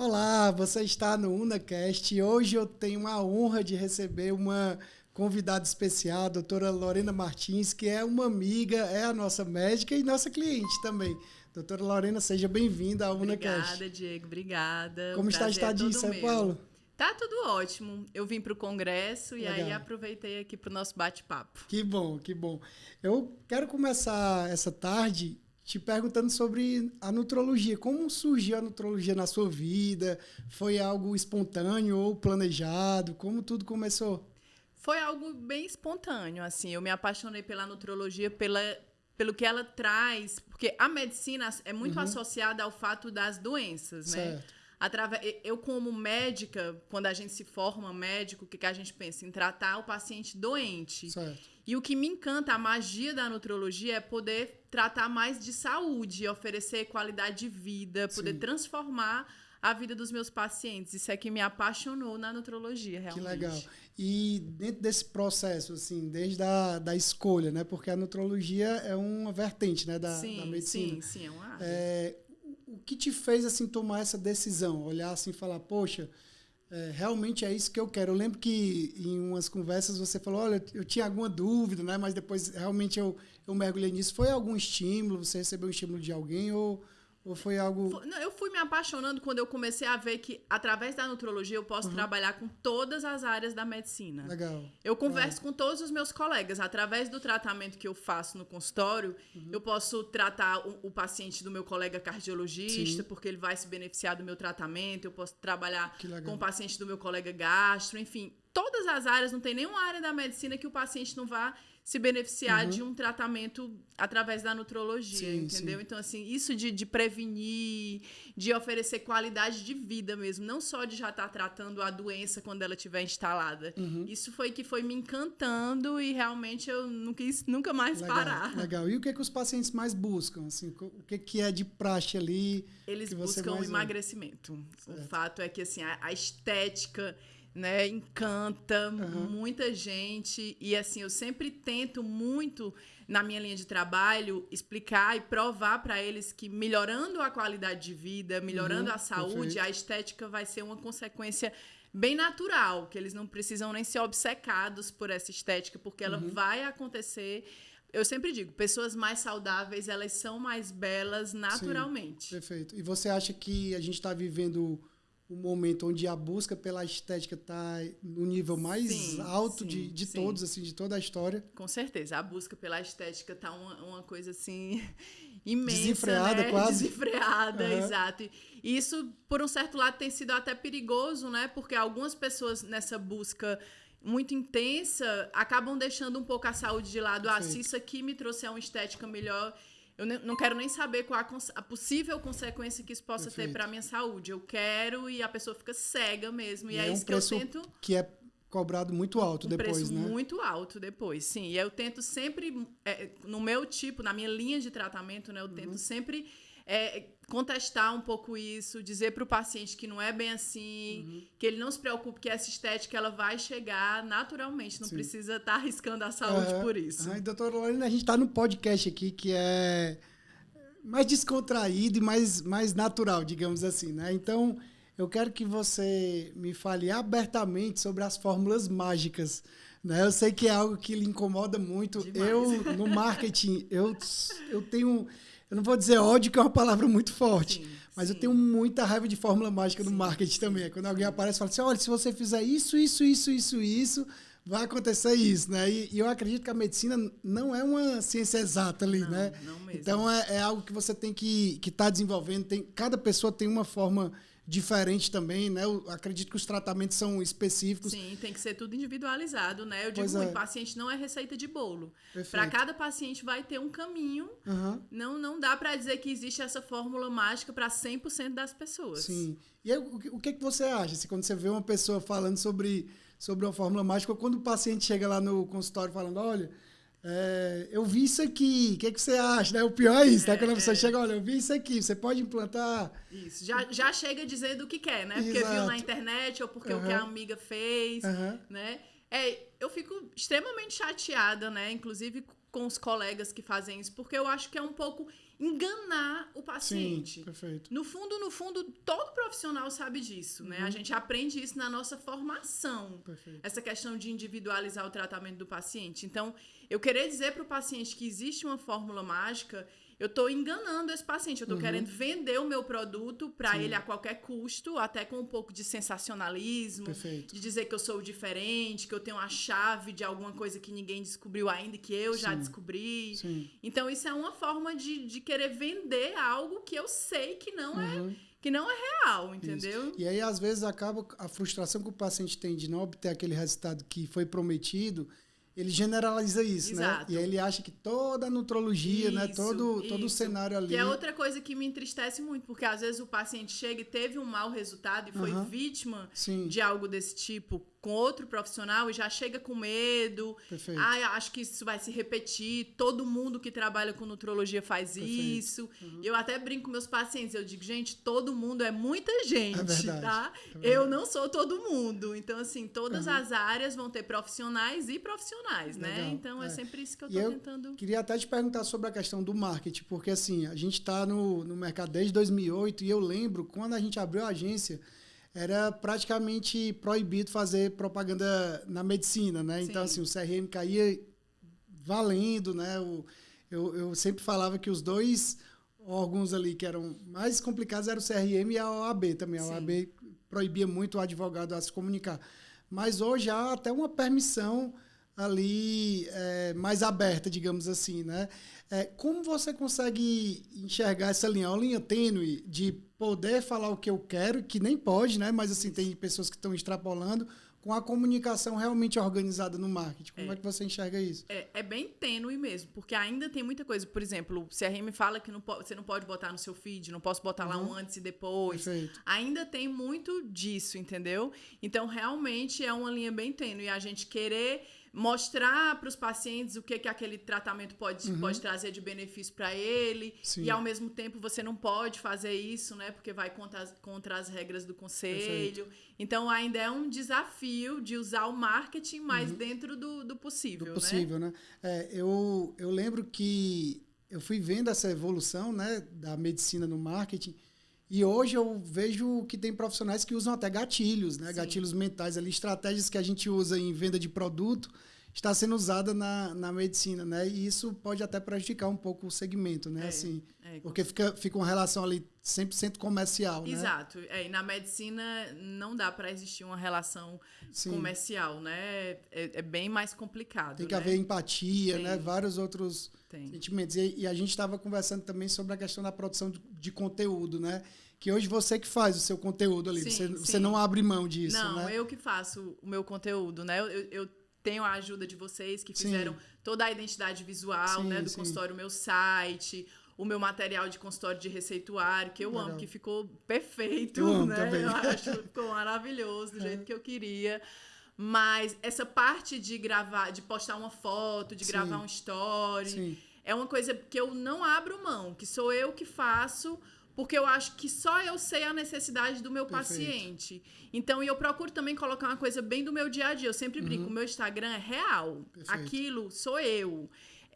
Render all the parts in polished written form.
Olá, você está no UnaCast e hoje eu tenho a honra de receber uma convidada especial, a doutora Lorena Martins, que é uma amiga, é a nossa médica e nossa cliente também. Doutora Lorena, seja bem-vinda ao UnaCast. Obrigada, Diego, obrigada. Como está a estadia em São Paulo? Tá tudo ótimo. Eu vim para o congresso Legal. E aí aproveitei aqui para o nosso bate-papo. Que bom, que bom. Eu quero começar essa tarde te perguntando sobre a nutrologia. Como surgiu a nutrologia na sua vida? Foi algo espontâneo ou planejado? Como tudo começou? Foi algo bem espontâneo, assim. Eu me apaixonei pela nutrologia, pelo que ela traz, porque a medicina é muito associada ao fato das doenças, né? Certo. Eu, como médica, quando a gente se forma médico, o que a gente pensa? Em tratar o paciente doente. Certo. E o que me encanta, a magia da nutrologia é poder tratar mais de saúde, oferecer qualidade de vida, poder transformar a vida dos meus pacientes. Isso é que me apaixonou na nutrologia, realmente. Que legal. E dentro desse processo, assim, desde a escolha, né? Porque a nutrologia é uma vertente, né, da medicina. Sim, é uma área. O que te fez, assim, tomar essa decisão? Olhar assim e falar, poxa, realmente é isso que eu quero. Eu lembro que em umas conversas você falou, olha, eu tinha alguma dúvida, né? Mas depois realmente eu mergulhei nisso. Foi algum estímulo? Você recebeu um estímulo de alguém ou foi algo... Eu fui me apaixonando quando eu comecei a ver que, através da nutrologia, eu posso trabalhar com todas as áreas da medicina. Legal. Eu converso com todos os meus colegas. Através do tratamento que eu faço no consultório, eu posso tratar o paciente do meu colega cardiologista, porque ele vai se beneficiar do meu tratamento. Eu posso trabalhar com o paciente do meu colega gastro. Enfim, todas as áreas. Não tem nenhuma área da medicina que o paciente não vá se beneficiar de um tratamento através da nutrologia, entendeu? Sim. Então, assim, isso de prevenir, de oferecer qualidade de vida mesmo, não só de já estar tratando a doença quando ela estiver instalada. Isso foi que foi me encantando e realmente eu não quis nunca mais parar. Legal. E o que os pacientes mais buscam? Assim, o que é de praxe ali? Eles buscam emagrecimento. Certo. O fato é que assim, a estética... né, encanta muita gente e assim, eu sempre tento muito na minha linha de trabalho explicar e provar para eles que melhorando a qualidade de vida, melhorando a saúde, a estética vai ser uma consequência bem natural, que eles não precisam nem ser obcecados por essa estética, porque ela vai acontecer. Eu sempre digo, pessoas mais saudáveis, elas são mais belas naturalmente. Sim, perfeito. E você acha que a gente está vivendo um momento onde a busca pela estética está no nível mais alto de todos, assim, de toda a história? Com certeza. A busca pela estética está uma coisa, assim, imensa, desenfreada, né? Quase. Desenfreada, exato. E isso, por um certo lado, tem sido até perigoso, né? Porque algumas pessoas nessa busca muito intensa acabam deixando um pouco a saúde de lado. Se isso aqui me trouxer uma estética melhor... Eu não quero nem saber qual a possível consequência que isso possa ter para a minha saúde. Eu quero e a pessoa fica cega mesmo. E é isso que eu tento... que é cobrado muito alto depois, né? Muito alto depois, sim. E eu tento sempre, no meu tipo, na minha linha de tratamento, né? Eu tento sempre contestar um pouco isso, dizer para o paciente que não é bem assim, que ele não se preocupe, que essa estética ela vai chegar naturalmente, não precisa estar arriscando a saúde por isso. Doutora Lorena, a gente está no podcast aqui que é mais descontraído e mais natural, digamos assim, né? Então, eu quero que você me fale abertamente sobre as fórmulas mágicas, né? Eu sei que é algo que lhe incomoda muito. Demais. No marketing, eu tenho... Eu não vou dizer ódio, que é uma palavra muito forte, mas eu tenho muita raiva de fórmula mágica no marketing também. É quando alguém aparece e fala assim, olha, se você fizer isso, vai acontecer isso, né? E eu acredito que a medicina não é uma ciência exata ali, né? Não mesmo. Então, é algo que você tem que estar desenvolvendo. Cada pessoa tem uma forma diferente também, né? Eu acredito que os tratamentos são específicos. Sim, tem que ser tudo individualizado, né? Eu digo muito, paciente não é receita de bolo. Para cada paciente vai ter um caminho. Não dá para dizer que existe essa fórmula mágica para 100% das pessoas. Sim. E aí, o que você acha? Assim, quando você vê uma pessoa falando sobre uma fórmula mágica, ou quando o paciente chega lá no consultório falando, olha... eu vi isso aqui, o que você acha? Né? O pior é isso, né? Quando a pessoa chega, olha, eu vi isso aqui, você pode implantar? Isso, já chega dizendo o que quer, né? Porque viu na internet ou porque o que a amiga fez, né? eu fico extremamente chateada, né? Inclusive com os colegas que fazem isso, porque eu acho que é um pouco enganar o paciente. Sim, perfeito. No fundo, todo profissional sabe disso, né? A gente aprende isso na nossa formação. Perfeito. Essa questão de individualizar o tratamento do paciente. Então, eu querer dizer para o paciente que existe uma fórmula mágica, eu estou enganando esse paciente. Eu estou querendo vender o meu produto para ele a qualquer custo, até com um pouco de sensacionalismo, Perfeito. de dizer que eu sou diferente, que eu tenho a chave de alguma coisa que ninguém descobriu ainda e que eu já descobri. Sim. Então, isso é uma forma de querer vender algo que eu sei que não é real, entendeu? Isso. E aí, às vezes, acaba a frustração que o paciente tem de não obter aquele resultado que foi prometido. Ele generaliza isso, Exato. né? E aí ele acha que toda a nutrologia, né? Todo o cenário ali... Que é outra coisa que me entristece muito, porque às vezes o paciente chega e teve um mau resultado e foi vítima de algo desse tipo com outro profissional e já chega com medo. Perfeito. Acho que isso vai se repetir, todo mundo que trabalha com nutrologia faz isso. Eu até brinco com meus pacientes, eu digo, gente, todo mundo é muita gente, tá? Eu não sou todo mundo. Então, assim, todas as áreas vão ter profissionais e profissionais, né? Legal. Então, é sempre isso que eu tô tentando... Queria até te perguntar sobre a questão do marketing, porque, assim, a gente está no mercado desde 2008 e eu lembro, quando a gente abriu a agência, era praticamente proibido fazer propaganda na medicina, né? Sim. Então, assim, o CRM caía valendo, né? Eu sempre falava que os dois órgãos ali que eram mais complicados eram o CRM e a OAB também. A OAB proibia muito o advogado a se comunicar. Mas hoje há até uma permissão ali mais aberta, digamos assim, né? Como você consegue enxergar essa linha? Uma linha tênue de poder falar o que eu quero, que nem pode, né? Mas assim, tem pessoas que estão extrapolando, com a comunicação realmente organizada no marketing. Como é que você enxerga isso? É bem tênue mesmo, porque ainda tem muita coisa. Por exemplo, o CRM fala que você não pode botar no seu feed, não posso botar lá um antes e depois. Perfeito. Ainda tem muito disso, entendeu? Então, realmente, é uma linha bem tênue. E a gente querer mostrar para os pacientes o que aquele tratamento pode trazer de benefício para ele. Sim. E, ao mesmo tempo, você não pode fazer isso, né? Porque vai contra as regras do conselho. Perfeito. Então, ainda é um desafio de usar o marketing, mas dentro do possível, do possível, né? Eu lembro que eu fui vendo essa evolução, né, da medicina no marketing, e hoje eu vejo que tem profissionais que usam até gatilhos, né? Sim. Gatilhos mentais ali, estratégias que a gente usa em venda de produto, está sendo usada na medicina, né? E isso pode até prejudicar um pouco o segmento, né? Porque fica uma relação ali 100% comercial, né? Exato. E na medicina não dá para existir uma relação comercial, né? É bem mais complicado. Tem que haver empatia, né? Vários outros sentimentos. E a gente estava conversando também sobre a questão da produção de conteúdo, né? Que hoje você que faz o seu conteúdo ali. Você não abre mão disso, não, né? Não, eu que faço o meu conteúdo, né? Eu tenho a ajuda de vocês que fizeram toda a identidade visual, né, do consultório, o meu site, o meu material de consultório de receituário, que eu amo, que ficou perfeito, eu amo né? Também. Eu acho que ficou maravilhoso, do jeito que eu queria. Mas essa parte de gravar, de postar uma foto, de gravar um story, é uma coisa que eu não abro mão, que sou eu que faço, porque eu acho que só eu sei a necessidade do meu paciente. Então, eu procuro também colocar uma coisa bem do meu dia a dia. Eu sempre brinco, o meu Instagram é real. Perfeito. Aquilo sou eu.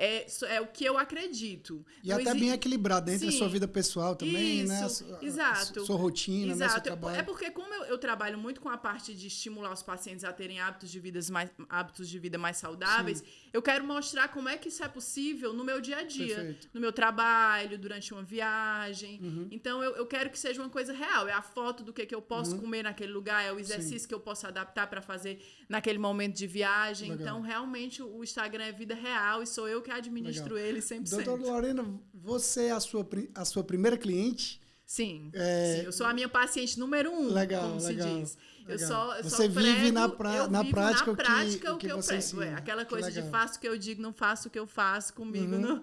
É o que eu acredito. E não até bem equilibrado entre a sua vida pessoal também, né? Exato. Sua rotina, né? Seu trabalho. É porque como eu trabalho muito com a parte de estimular os pacientes a terem hábitos de vida mais saudáveis, eu quero mostrar como é que isso é possível no meu dia a dia. Perfeito. No meu trabalho, durante uma viagem. Então, eu quero que seja uma coisa real. É a foto do que eu posso comer naquele lugar, é o exercício que eu posso adaptar para fazer naquele momento de viagem. Legal. Então, realmente, o Instagram é vida real e sou eu que administro ele 100%. Doutora Lorena, você é a sua primeira cliente? Sim, sim, eu sou a minha paciente número 1, como se diz. Você vive na prática o que você ensina. Aquela coisa de faço o que eu digo, não faço o que eu faço comigo. Não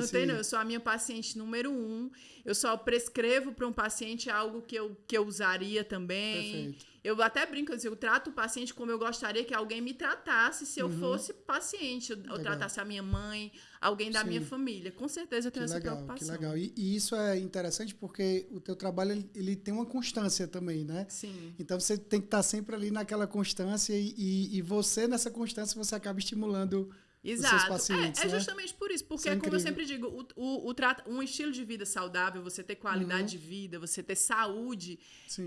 tem, não. Eu sou a minha paciente número 1. Eu só prescrevo para um paciente algo que eu usaria também. Perfeito. Eu até brinco, eu trato o paciente como eu gostaria que alguém me tratasse se eu fosse paciente. Eu tratasse a minha mãe, alguém da minha família. Com certeza eu tenho essa preocupação. Que legal. E isso é interessante porque o teu trabalho ele tem uma constância também, né? Sim. Então você tem que estar sempre ali naquela constância e você, nessa constância, você acaba estimulando os seus pacientes. É justamente por isso. Porque, como eu sempre digo, um estilo de vida saudável, você ter qualidade de vida, você ter saúde,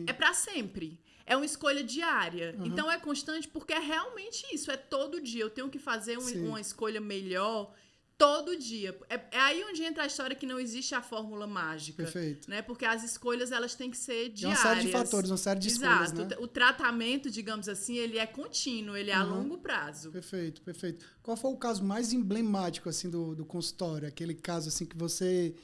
é para sempre. É uma escolha diária. Então, é constante porque é realmente isso. É todo dia. Eu tenho que fazer uma escolha melhor todo dia. É aí onde entra a história que não existe a fórmula mágica. Perfeito. Né? Porque as escolhas, elas têm que ser diárias. É uma série de fatores, uma série de escolhas, né? O tratamento, digamos assim, ele é contínuo, ele é a longo prazo. Perfeito. Qual foi o caso mais emblemático, assim, do consultório? Aquele caso, assim, que você...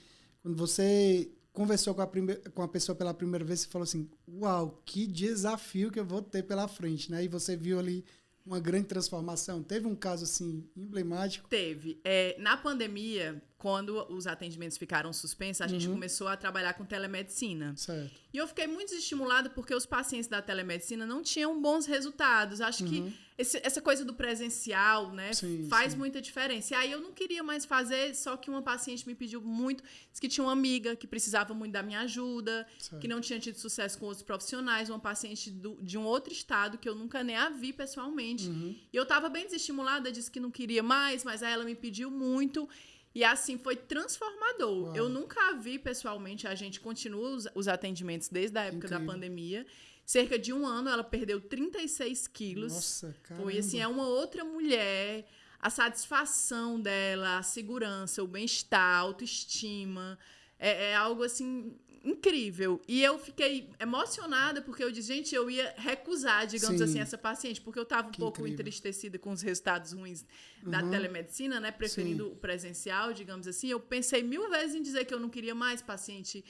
Quando você conversou com a pessoa pela primeira vez, você falou assim, uau, que desafio que eu vou ter pela frente, né? E você viu ali uma grande transformação. Teve um caso, assim, emblemático? Teve. Na pandemia, quando os atendimentos ficaram suspensos, a gente começou a trabalhar com telemedicina. Certo. E eu fiquei muito desestimulada porque os pacientes da telemedicina não tinham bons resultados. Acho que essa coisa do presencial, né, faz muita diferença. E aí eu não queria mais fazer, só que uma paciente me pediu muito, disse que tinha uma amiga que precisava muito da minha ajuda, que não tinha tido sucesso com outros profissionais, uma paciente de um outro estado que eu nunca nem a vi pessoalmente. E eu estava bem desestimulada, disse que não queria mais, mas aí ela me pediu muito. E assim, foi transformador. Uau. Eu nunca a vi pessoalmente, a gente continua os atendimentos desde a época da pandemia. Cerca de 1 ano, ela perdeu 36 quilos. Nossa, caramba. Foi assim, é uma outra mulher. A satisfação dela, a segurança, o bem-estar, a autoestima. É algo, assim, incrível. E eu fiquei emocionada porque eu disse, gente, eu ia recusar, digamos assim, essa paciente, porque eu estava um pouco entristecida com os resultados ruins da telemedicina, né? Preferindo o presencial, digamos assim. Eu pensei 1000 vezes em dizer que eu não queria mais paciente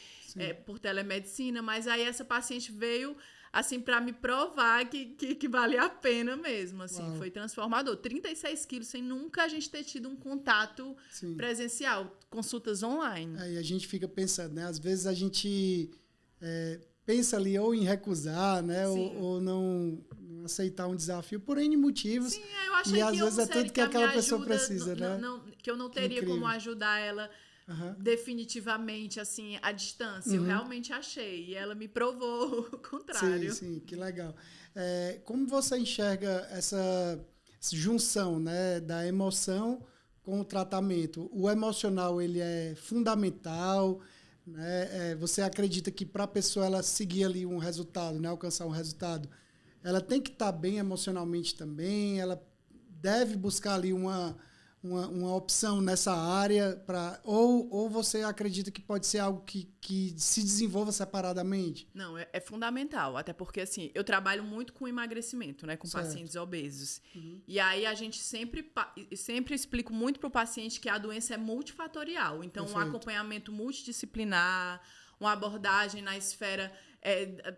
por telemedicina, mas aí essa paciente veio, assim, para me provar que valia a pena mesmo, assim. Uau. Foi transformador. 36 quilos sem nunca a gente ter tido um contato presencial, consultas online. Aí a gente fica pensando, né? Às vezes a gente pensa ali ou em recusar, né? Ou não aceitar um desafio por N motivos. Sim, eu achei e às vezes é tudo que aquela pessoa precisa, né? Que eu não teria como ajudar ela definitivamente, assim, à distância. Eu realmente achei. E ela me provou o contrário. Sim, que legal. Como você enxerga essa junção, né, da emoção com o tratamento? O emocional, ele é fundamental, né? Você acredita que para a pessoa ela seguir ali um resultado, né, alcançar um resultado, ela tem que estar bem emocionalmente também, ela deve buscar ali uma opção nessa área, ou você acredita que pode ser algo que se desenvolva separadamente? Não, é fundamental, até porque assim, eu trabalho muito com emagrecimento, né, com pacientes obesos. E aí a gente sempre explico muito para o paciente que a doença é multifatorial. Então, um acompanhamento multidisciplinar, uma abordagem na esfera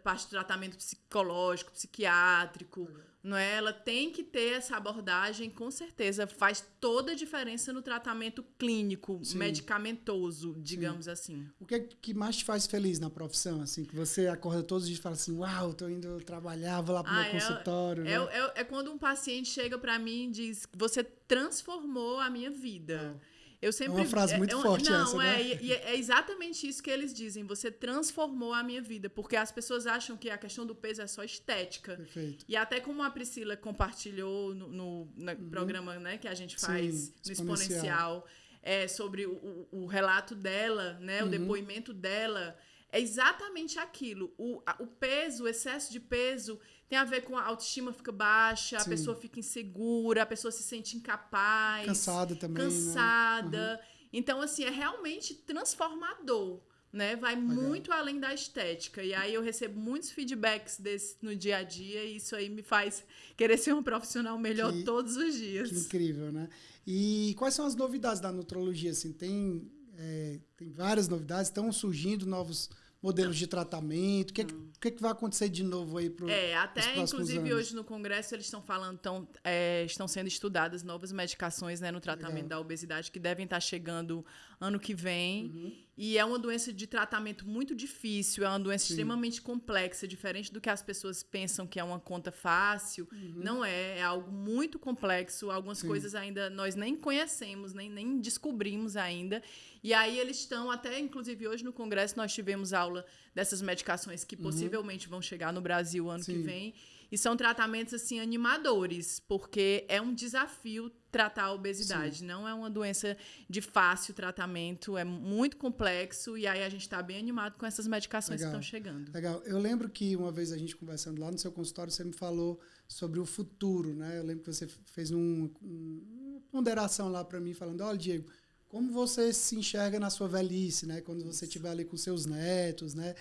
parte do tratamento psicológico, psiquiátrico, não é? Ela tem que ter essa abordagem, com certeza, faz toda a diferença no tratamento clínico, medicamentoso, digamos assim. O que é que mais te faz feliz na profissão, assim, que você acorda todos os dias e fala assim, uau, tô indo trabalhar, vou lá pro meu consultório, né? É quando um paciente chega para mim e diz, você transformou a minha vida. Eu sempre, uma frase muito forte essa, né? É exatamente isso que eles dizem. Você transformou a minha vida. Porque as pessoas acham que a questão do peso é só estética. Perfeito. E até como a Priscila compartilhou no programa, né, que a gente faz no Exponencial, sobre o relato dela, né, o depoimento dela, é exatamente aquilo. O peso, o excesso de peso tem a ver com a autoestima fica baixa, a pessoa fica insegura, a pessoa se sente incapaz. Cansada também, né? Então, assim, é realmente transformador, né? Vai muito além da estética. E aí eu recebo muitos feedbacks no dia a dia e isso aí me faz querer ser um profissional melhor todos os dias. Que incrível, né? E quais são as novidades da nutrologia? Assim, tem várias novidades, estão surgindo novos modelos de tratamento. O que vai acontecer de novo aí para até inclusive anos? Hoje no congresso eles estão falando, estão sendo estudadas novas medicações, né, no tratamento da obesidade que devem estar chegando ano que vem. E é uma doença de tratamento muito difícil, é uma doença extremamente complexa, diferente do que as pessoas pensam que é uma conta fácil. Não é, é algo muito complexo, algumas coisas ainda nós nem conhecemos, nem descobrimos ainda. E aí eles estão, até inclusive hoje no Congresso nós tivemos aula dessas medicações que possivelmente vão chegar no Brasil ano que vem. E são tratamentos, assim, animadores, porque é um desafio tratar a obesidade. Não é uma doença de fácil tratamento, é muito complexo, e aí a gente está bem animado com essas medicações que estão chegando. Legal. Eu lembro que uma vez a gente conversando lá no seu consultório, você me falou sobre o futuro, né? Eu lembro que você fez uma ponderação lá para mim, falando, olha, Diego, como você se enxerga na sua velhice, né? Quando você estiver ali com seus netos, né?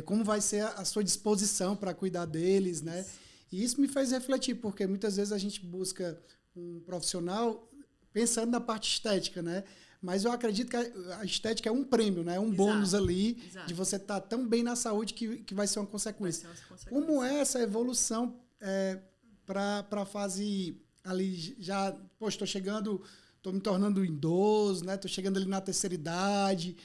Como vai ser a sua disposição para cuidar deles, né? E isso me fez refletir, porque muitas vezes a gente busca um profissional pensando na parte estética, né? Mas eu acredito que a estética é um prêmio, né? É um bônus ali de você estar tão bem na saúde que vai ser uma consequência. Como é essa evolução para a fase ali já... Poxa, estou me tornando idoso, né? Estou chegando ali na terceira idade...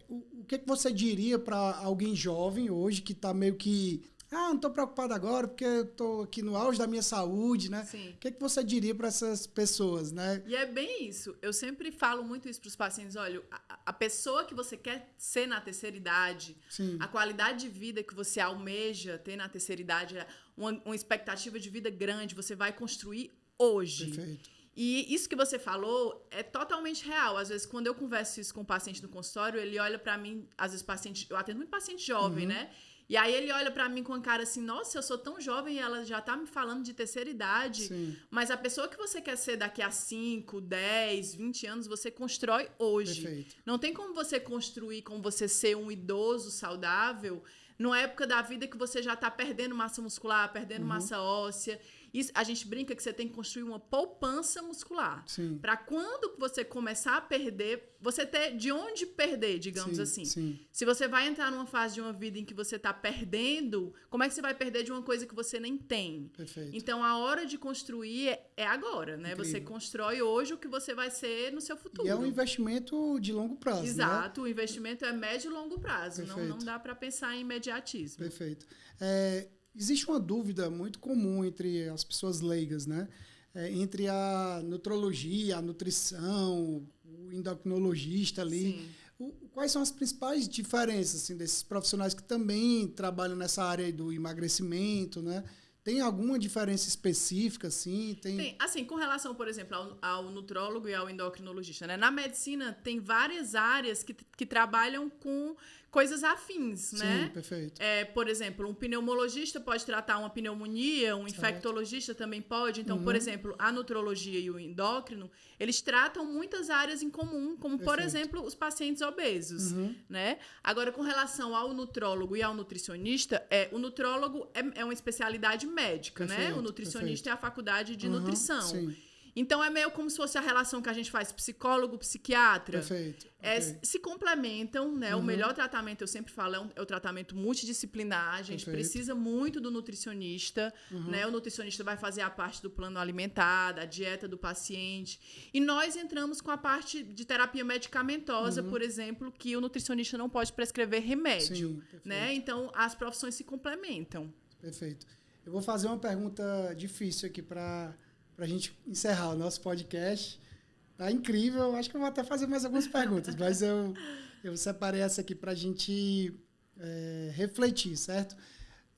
o que você diria para alguém jovem hoje que está meio que... não estou preocupado agora porque eu estou aqui no auge da minha saúde, né? Sim. O que você diria para essas pessoas, né? E é bem isso. Eu sempre falo muito isso para os pacientes. Olha, a pessoa que você quer ser na terceira idade, a qualidade de vida que você almeja ter na terceira idade, uma expectativa de vida grande, você vai construir hoje. Perfeito. E isso que você falou é totalmente real. Às vezes, quando eu converso isso com o paciente no consultório, ele olha pra mim, às vezes eu atendo muito paciente jovem, né? E aí ele olha pra mim com a cara assim, nossa, eu sou tão jovem e ela já tá me falando de terceira idade. Mas a pessoa que você quer ser daqui a 5, 10, 20 anos, você constrói hoje. Perfeito. Não tem como você construir, como você ser um idoso saudável numa época da vida que você já está perdendo massa muscular, perdendo massa óssea. Isso, a gente brinca que você tem que construir uma poupança muscular. Para quando você começar a perder, você ter de onde perder, digamos assim. Se você vai entrar numa fase de uma vida em que você está perdendo, como é que você vai perder de uma coisa que você nem tem? Perfeito. Então, a hora de construir é agora, né? Incrível. Você constrói hoje o que você vai ser no seu futuro. E é um investimento de longo prazo, Exato, né? O investimento é médio e longo prazo. Não dá para pensar em imediatismo. Perfeito. Existe uma dúvida muito comum entre as pessoas leigas, né? Entre a nutrologia, a nutrição, o endocrinologista ali. Quais são as principais diferenças assim, desses profissionais que também trabalham nessa área aí do emagrecimento, né? Tem alguma diferença específica, assim? Tem, assim, com relação, por exemplo, ao nutrólogo e ao endocrinologista, né? Na medicina, tem várias áreas que trabalham com coisas afins, né? Sim, perfeito. Por exemplo, um pneumologista pode tratar uma pneumonia, um infectologista também pode. Então, por exemplo, a nutrologia e o endócrino, eles tratam muitas áreas em comum, como, por exemplo, os pacientes obesos, né? Agora, com relação ao nutrólogo e ao nutricionista, o nutrólogo é uma especialidade médica, né? O nutricionista é a faculdade de nutrição. Sim. Então, é meio como se fosse a relação que a gente faz psicólogo-psiquiatra. Perfeito. Se complementam, né? O melhor tratamento, eu sempre falo, é o tratamento multidisciplinar. A gente precisa muito do nutricionista, né? O nutricionista vai fazer a parte do plano alimentar, da dieta do paciente. E nós entramos com a parte de terapia medicamentosa, por exemplo, que o nutricionista não pode prescrever remédio, né? Então, as profissões se complementam. Perfeito. Eu vou fazer uma pergunta difícil aqui para a gente encerrar o nosso podcast. Tá incrível. Acho que eu vou até fazer mais algumas perguntas, mas eu separei essa aqui para a gente refletir, certo?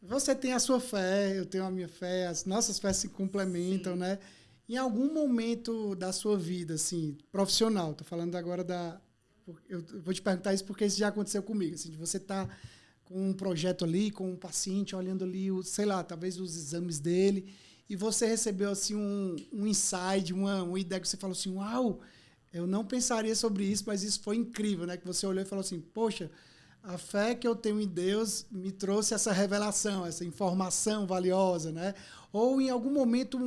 Você tem a sua fé, eu tenho a minha fé, as nossas fés se complementam, né? Em algum momento da sua vida, assim, profissional, tô falando agora eu vou te perguntar isso porque isso já aconteceu comigo, assim, de você estar com um projeto ali, com um paciente, olhando ali, sei lá, talvez os exames dele, e você recebeu assim um insight, uma ideia que você falou assim, uau, eu não pensaria sobre isso, mas isso foi incrível, né? Que você olhou e falou assim, poxa, a fé que eu tenho em Deus me trouxe essa revelação, essa informação valiosa, né? Ou em algum momento,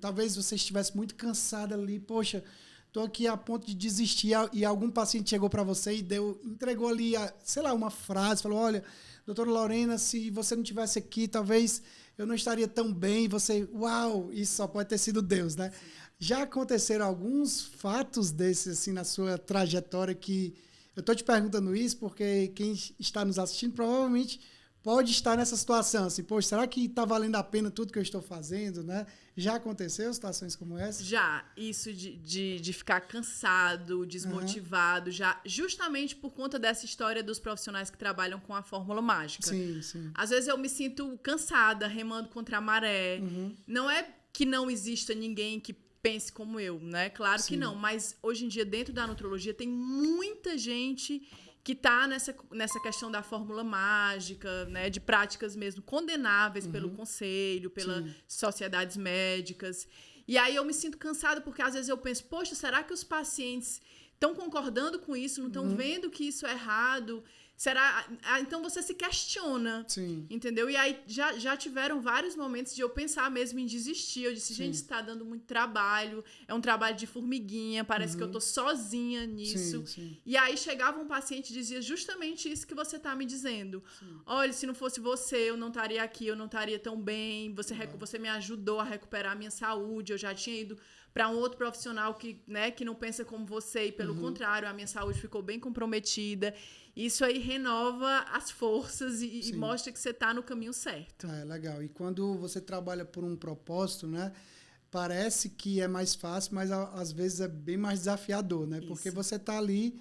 talvez você estivesse muito cansado ali, poxa, estou aqui a ponto de desistir, e algum paciente chegou para você e entregou ali, sei lá, uma frase, falou, olha, doutora Lorena, se você não estivesse aqui, talvez eu não estaria tão bem. E você, uau, isso só pode ter sido Deus, né? Já aconteceram alguns fatos desses, assim, na sua trajetória que Eu estou te perguntando isso porque quem está nos assistindo provavelmente pode estar nessa situação, assim, poxa, será que está valendo a pena tudo que eu estou fazendo, né? Já aconteceu situações como essa? Já, isso de ficar cansado, desmotivado, já justamente por conta dessa história dos profissionais que trabalham com a fórmula mágica. Sim, sim. Às vezes eu me sinto cansada, remando contra a maré. Não é que não exista ninguém que pense como eu, né? Claro que não, mas hoje em dia dentro da nutrologia tem muita gente que está nessa questão da fórmula mágica, né, de práticas mesmo condenáveis pelo conselho, pelas sociedades médicas. E aí eu me sinto cansada porque às vezes eu penso, poxa, será que os pacientes estão concordando com isso, não estão vendo que isso é errado? Será? Então você se questiona, entendeu? E aí já tiveram vários momentos de eu pensar mesmo em desistir. Eu disse, gente, está dando muito trabalho, é um trabalho de formiguinha, parece que eu tô sozinha nisso. E aí chegava um paciente e dizia justamente isso que você está me dizendo. Olha, se não fosse você, eu não estaria aqui, eu não estaria tão bem, você me ajudou a recuperar a minha saúde, eu já tinha ido para um outro profissional que não pensa como você e, pelo contrário, a minha saúde ficou bem comprometida. Isso aí renova as forças e mostra que você está no caminho certo. Legal. E quando você trabalha por um propósito, né, parece que é mais fácil, mas às vezes é bem mais desafiador, né? Isso. Porque você está ali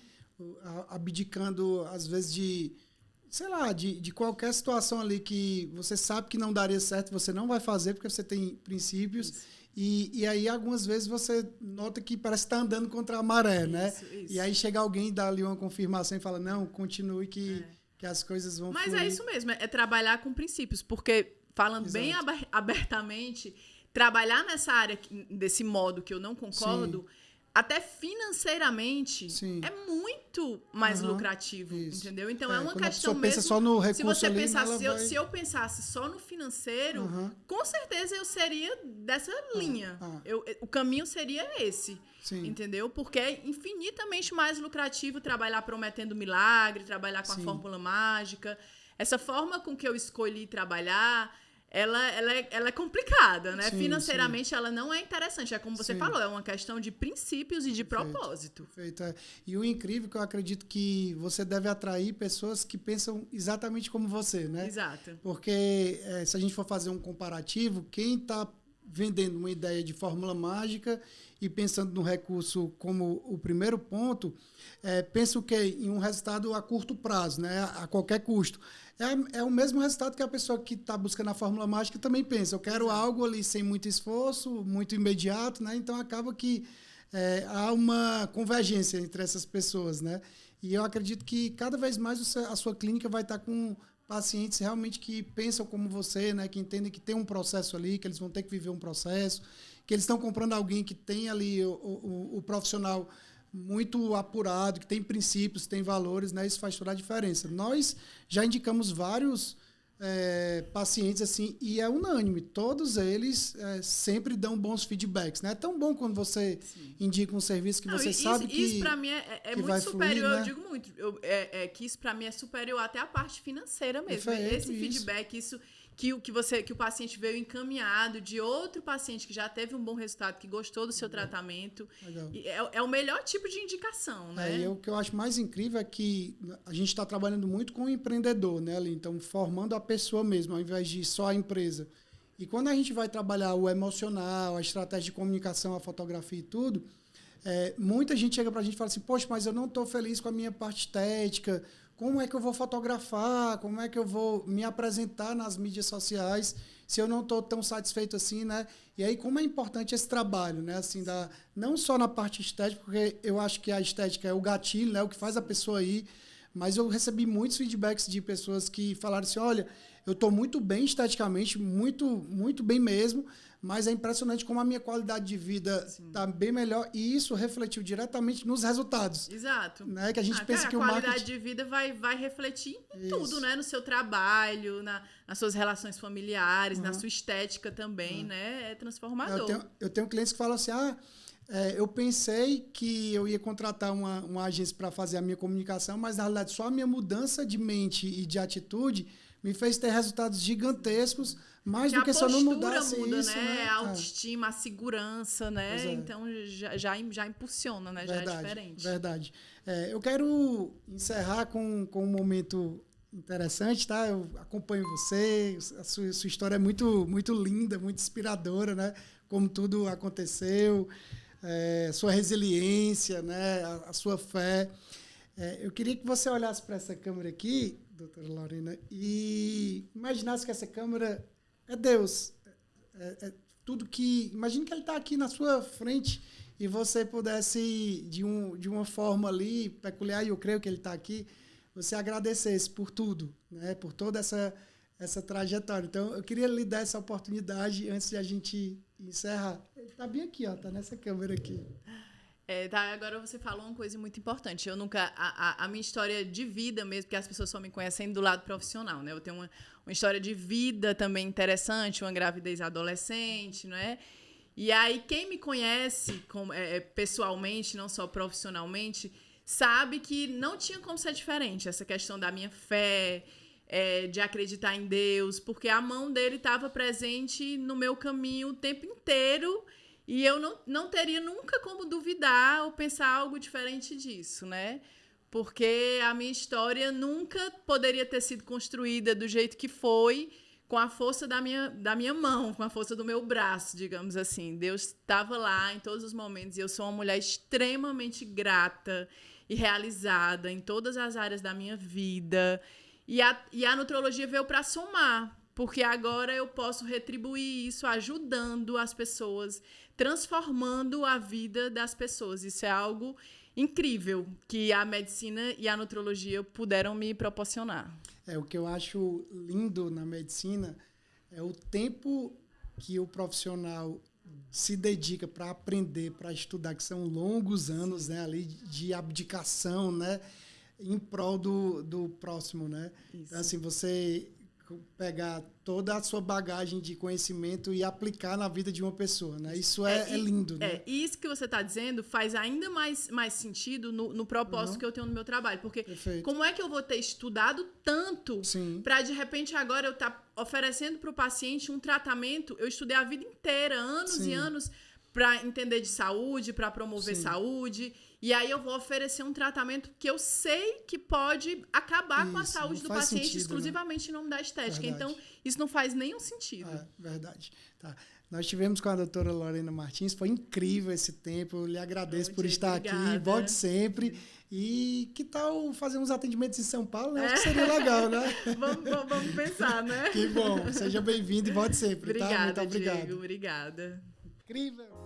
abdicando, às vezes, de qualquer situação ali que você sabe que não daria certo, você não vai fazer porque você tem princípios. Isso. E aí, algumas vezes, você nota que parece que está andando contra a maré, né? Isso. E aí chega alguém e dá ali uma confirmação e fala, não, continue que as coisas vão fluir. Mas é isso mesmo, é trabalhar com princípios, porque, falando bem abertamente, trabalhar nessa área, desse modo que eu não concordo, até financeiramente, é muito mais lucrativo, entendeu? Então, é uma questão mesmo... Pensa só no recurso se você ali, pensasse, se eu pensasse só no financeiro, com certeza eu seria dessa linha. O caminho seria esse, entendeu? Porque é infinitamente mais lucrativo trabalhar prometendo milagre, trabalhar com a fórmula mágica. Essa forma com que eu escolhi trabalhar... Ela é complicada, né? Financeiramente, ela não é interessante. É como você falou, é uma questão de princípios e de propósito. Perfeito. E o incrível é que eu acredito que você deve atrair pessoas que pensam exatamente como você, né? Exato. Porque se a gente for fazer um comparativo, quem está vendendo uma ideia de fórmula mágica e pensando no recurso como o primeiro ponto, pensa o quê? Em um resultado a curto prazo, né? A qualquer custo. É o mesmo resultado que a pessoa que está buscando a fórmula mágica também pensa. Eu quero algo ali sem muito esforço, muito imediato, né? Então acaba que há uma convergência entre essas pessoas, né? E eu acredito que cada vez mais a sua clínica vai estar com pacientes realmente que pensam como você, né? Que entendem que tem um processo ali, que eles vão ter que viver um processo, que eles estão comprando alguém que tem ali o profissional muito apurado, que tem princípios, tem valores, né? Isso faz toda a diferença. Nós já indicamos vários pacientes assim, e é unânime, todos eles sempre dão bons feedbacks, né? É tão bom quando você indica um serviço que você sabe que isso para mim é muito superior, fluir, né? Eu digo muito, que isso para mim é superior até a parte financeira mesmo. Perfeito, esse feedback, isso que o paciente veio encaminhado de outro paciente que já teve um bom resultado, que gostou do seu tratamento. É o melhor tipo de indicação, né? O que eu acho mais incrível é que a gente está trabalhando muito com o empreendedor, né, Ali? Então, formando a pessoa mesmo, ao invés de só a empresa. E quando a gente vai trabalhar o emocional, a estratégia de comunicação, a fotografia e tudo, muita gente chega para a gente e fala assim, poxa, mas eu não estou feliz com a minha parte estética. Como é que eu vou fotografar? Como é que eu vou me apresentar nas mídias sociais se eu não estou tão satisfeito assim, né? E aí, como é importante esse trabalho, né? Assim, não só na parte estética, porque eu acho que a estética é o gatilho, né? O que faz a pessoa ir. Mas eu recebi muitos feedbacks de pessoas que falaram assim, olha, eu estou muito bem esteticamente, muito, muito bem mesmo, mas é impressionante como a minha qualidade de vida está bem melhor e isso refletiu diretamente nos resultados. Exato. Né? Que a gente pensa que a qualidade de vida vai refletir em tudo, né? No seu trabalho, nas suas relações familiares, na sua estética também, né? É transformador. Eu tenho clientes que falam assim, eu pensei que eu ia contratar uma agência para fazer a minha comunicação, mas na realidade só a minha mudança de mente e de atitude me fez ter resultados gigantescos, mais que do que se eu não mudasse muda, isso, né? A autoestima, a segurança, né? É. Então já impulsiona, né? Verdade, já é diferente. Verdade. Eu quero encerrar com um momento interessante, tá? Eu acompanho você, a sua história é muito, muito linda, muito inspiradora, né? Como tudo aconteceu, sua resiliência, né? A sua fé. Eu queria que você olhasse para essa câmera aqui, doutora Lorena, e imaginasse que essa câmera é Deus. Tudo que... Imagine que ele está aqui na sua frente e você pudesse, de uma forma ali peculiar, e eu creio que ele está aqui, você agradecesse por tudo, né? Por toda essa trajetória. Então, eu queria lhe dar essa oportunidade antes de a gente encerrar. Ele está bem aqui, ó, está nessa câmera aqui. Agora você falou uma coisa muito importante. Eu nunca... A minha história de vida mesmo, porque as pessoas só me conhecem do lado profissional, né? Eu tenho uma história de vida também interessante, uma gravidez adolescente, não é? E aí, quem me conhece pessoalmente, não só profissionalmente, sabe que não tinha como ser diferente. Essa questão da minha fé, de acreditar em Deus, porque a mão dele estava presente no meu caminho o tempo inteiro. E eu não teria nunca como duvidar ou pensar algo diferente disso, né? Porque a minha história nunca poderia ter sido construída do jeito que foi, com a força da minha mão, com a força do meu braço, digamos assim. Deus estava lá em todos os momentos e eu sou uma mulher extremamente grata e realizada em todas as áreas da minha vida. E a nutrologia veio para somar, porque agora eu posso retribuir isso ajudando as pessoas, transformando a vida das pessoas. Isso é algo incrível que a medicina e a nutrologia puderam me proporcionar. O que eu acho lindo na medicina é o tempo que o profissional se dedica para aprender, para estudar, que são longos anos, né, ali de abdicação, né, em prol do próximo, né? Então, assim, você pegar toda a sua bagagem de conhecimento e aplicar na vida de uma pessoa, né? Isso é lindo, né? E isso que você está dizendo faz ainda mais sentido no propósito que eu tenho no meu trabalho, porque como é que eu vou ter estudado tanto para, de repente, agora eu estar oferecendo para o paciente um tratamento? Eu estudei a vida inteira, anos e anos, para entender de saúde, para promover saúde. E aí eu vou oferecer um tratamento que eu sei que pode acabar com a saúde do paciente sentido, exclusivamente, né? Em nome da estética. Verdade. Então, isso não faz nenhum sentido. Verdade. Tá. Nós tivemos com a doutora Lorena Martins, foi incrível esse tempo. Eu lhe agradeço por estar aqui. Volte sempre. E que tal fazer uns atendimentos em São Paulo? Né? Acho que seria legal, né? Vamos pensar, né? Que bom. Seja bem-vindo e volte sempre. Obrigada, tá? Muito obrigado. Diego, obrigada. Incrível.